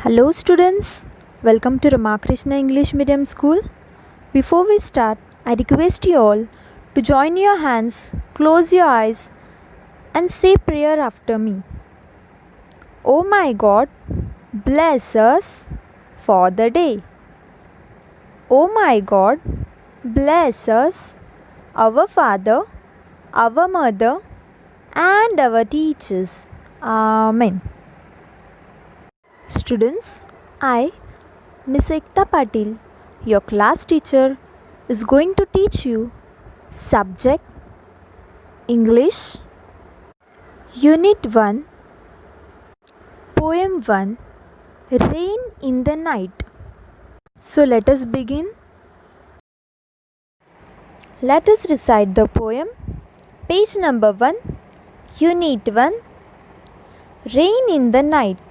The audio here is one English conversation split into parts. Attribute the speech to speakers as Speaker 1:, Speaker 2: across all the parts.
Speaker 1: Hello students, welcome to Ramakrishna English Medium School. Before we start, I request you all to join your hands, close your eyes and say prayer after me. Oh my God, bless us for the day. Oh my God, bless us, our Father, our Mother and our teachers. Amen. Students, I, Miss Ekta Patil, your class teacher, is going to teach you subject English, Unit 1, Poem 1, Rain in the Night. So let us begin. Let us recite the poem. Page number 1, Unit 1, Rain in the Night.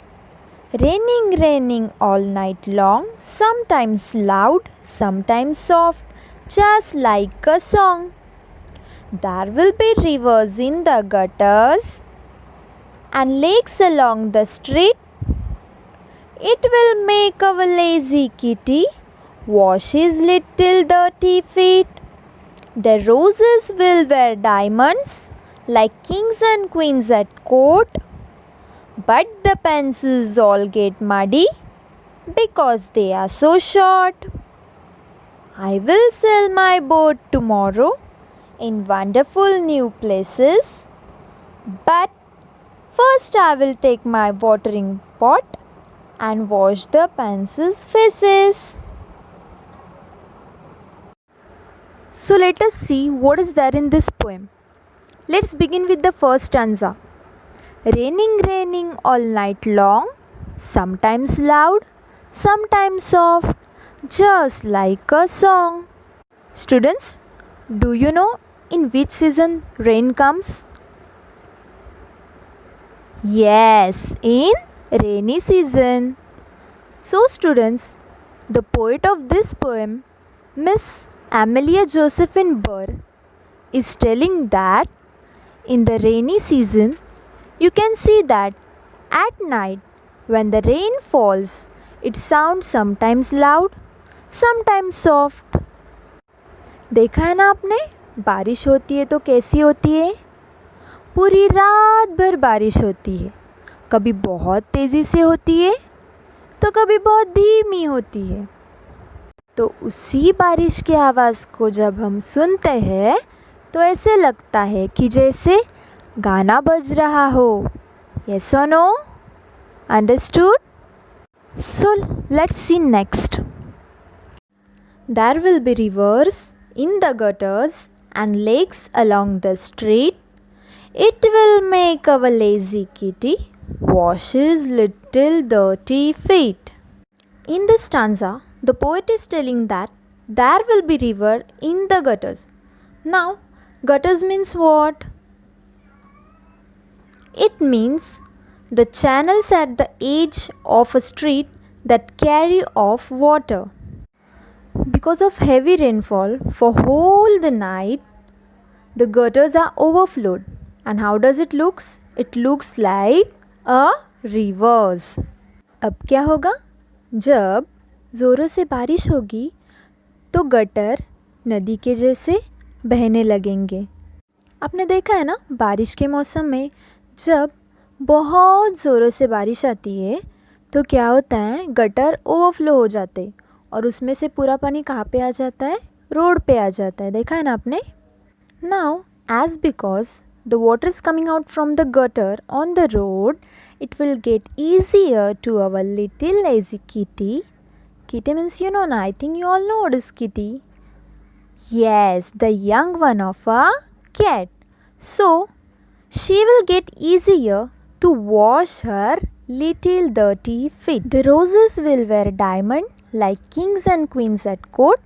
Speaker 1: Raining, raining all night long, sometimes loud, sometimes soft, just like a song. There will be rivers in the gutters and lakes along the street. It will make our lazy kitty wash his little dirty feet. The roses will wear diamonds like kings and queens at court. But the pencils all get muddy because they are so short. I will sail my boat tomorrow in wonderful new places. But first I will take my watering pot and wash the pencils' faces. So let us see what is there in this poem. Let's begin with the first stanza. Raining, raining all night long, sometimes loud, sometimes soft, just like a song. Students, do you know in which season rain comes? Yes, in rainy season. So students, the poet of this poem, Miss Amelia Josephine Burr, is telling that in the rainy season, you can see that at night when the rain falls, it sounds sometimes loud, sometimes soft. देखा है ना आपने, बारिश होती है तो कैसी होती है? पूरी रात भर बारिश होती है. कभी बहुत तेज़ी से होती है तो कभी बहुत धीमी होती है. तो उसी बारिश की आवाज़ को जब हम सुनते हैं तो ऐसे लगता है कि जैसे गाना बज रहा हो. Yes or no? Understood? So let's see next. There will be rivers in the gutters and lakes along the street. It will make our lazy kitty wash his little dirty feet. In this stanza, the poet is telling that there will be river in the gutters. Now, gutters means what? It means the channels at the edge of a street that carry off water. Because of heavy rainfall for whole the night, the gutters are overflowed. And how does it looks? It looks like a rivers. अब क्या होगा? जब ज़ोरों से बारिश होगी तो gutter नदी के जैसे बहने लगेंगे. आपने देखा है ना, बारिश के मौसम में जब बहुत ज़ोरों से बारिश आती है तो क्या होता है, गटर ओवरफ्लो हो जाते और उसमें से पूरा पानी कहाँ पे आ जाता है? रोड पे आ जाता है. देखा है ना आपने. Now as because the water is coming out from the gutter on the road, it will get easier to our little lazy kitty. Kitty means you know na, I think you all know what is kitty. Yes, the young one of a cat. So she will get easier to wash her little dirty feet. The roses will wear diamond like kings and queens at court,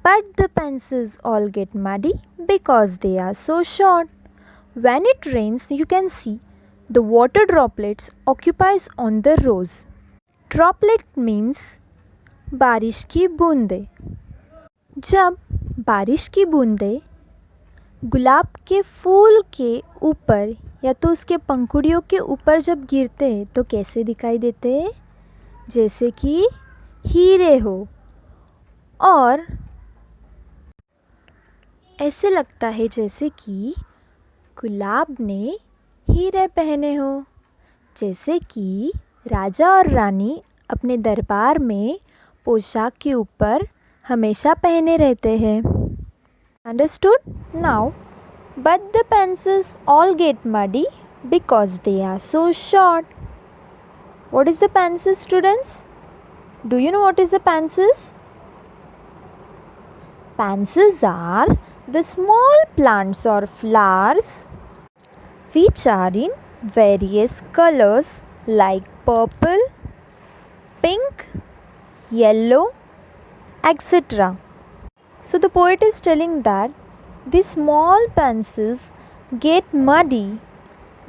Speaker 1: but the pencils all get muddy because they are so short. When it rains, you can see the water droplets occupies on the rose. Droplet means बारिश की बूंदें. जब बारिश की बूंदें गुलाब के फूल के ऊपर या तो उसके पंखुड़ियों के ऊपर जब गिरते हैं तो कैसे दिखाई देते हैं? जैसे कि हीरे हो, और ऐसे लगता है जैसे कि गुलाब ने हीरे पहने हो, जैसे कि राजा और रानी अपने दरबार में पोशाक के ऊपर हमेशा पहने रहते हैं. Understood? Now, but the pencils all get muddy because they are so short. What is the pencil, students? Do you know what is the pencils? Pencils are the small plants or flowers which are in various colors like purple, pink, yellow, etc. So the poet is telling that these small pencils get muddy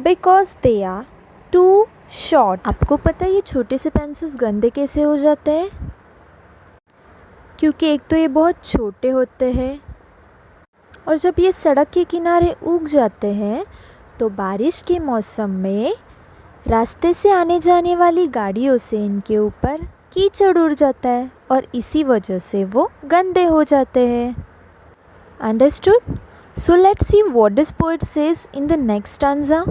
Speaker 1: because they are too short. आपको पता है ये छोटे से pencils गंदे कैसे हो जाते हैं? क्योंकि एक तो ये बहुत छोटे होते हैं, और जब ये सड़क के किनारे उग जाते हैं तो बारिश के मौसम में रास्ते से आने जाने वाली गाड़ियों से इनके ऊपर कीचड़ उड़ जाता है, और इसी वजह से वो गंदे हो जाते हैं. Understood? So let's see what this poet says in the next stanza.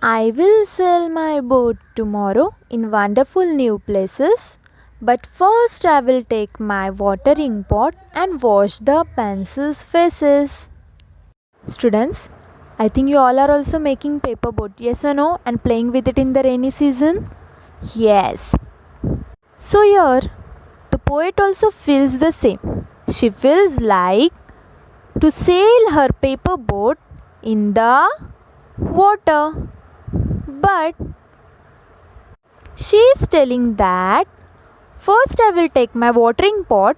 Speaker 1: I will sail my boat tomorrow in wonderful new places, but first I will take my watering pot and wash the pencils' faces. Students, I think you all are also making paper boat, yes or no, and playing with it in the rainy season? Yes. So here, the poet also feels the same. She feels like to sail her paper boat in the water. But she is telling that first I will take my watering pot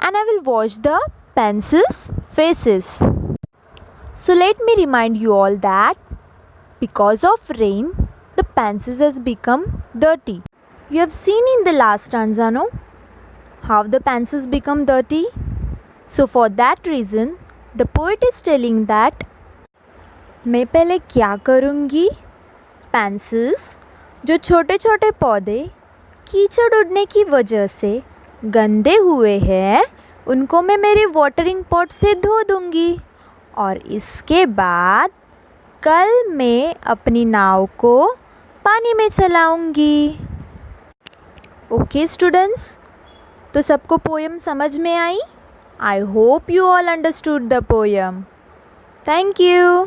Speaker 1: and I will wash the pencils' faces. So let me remind you all that because of rain, the pencils has become dirty. You have seen in the last stanza, no? How the pencils become dirty? So for that reason, the poet is telling that मैं पहले क्या करूँगी, pencils जो छोटे छोटे पौधे कीचड़ उड़ने की वजह से गंदे हुए हैं उनको मैं मेरे वाटरिंग पॉट से धो दूँगी, और इसके बाद कल मैं अपनी नाव को पानी में चलाऊँगी. ओके स्टूडेंट्स, तो सबको पोएम समझ में आई? I hope you all understood the poem. Thank you.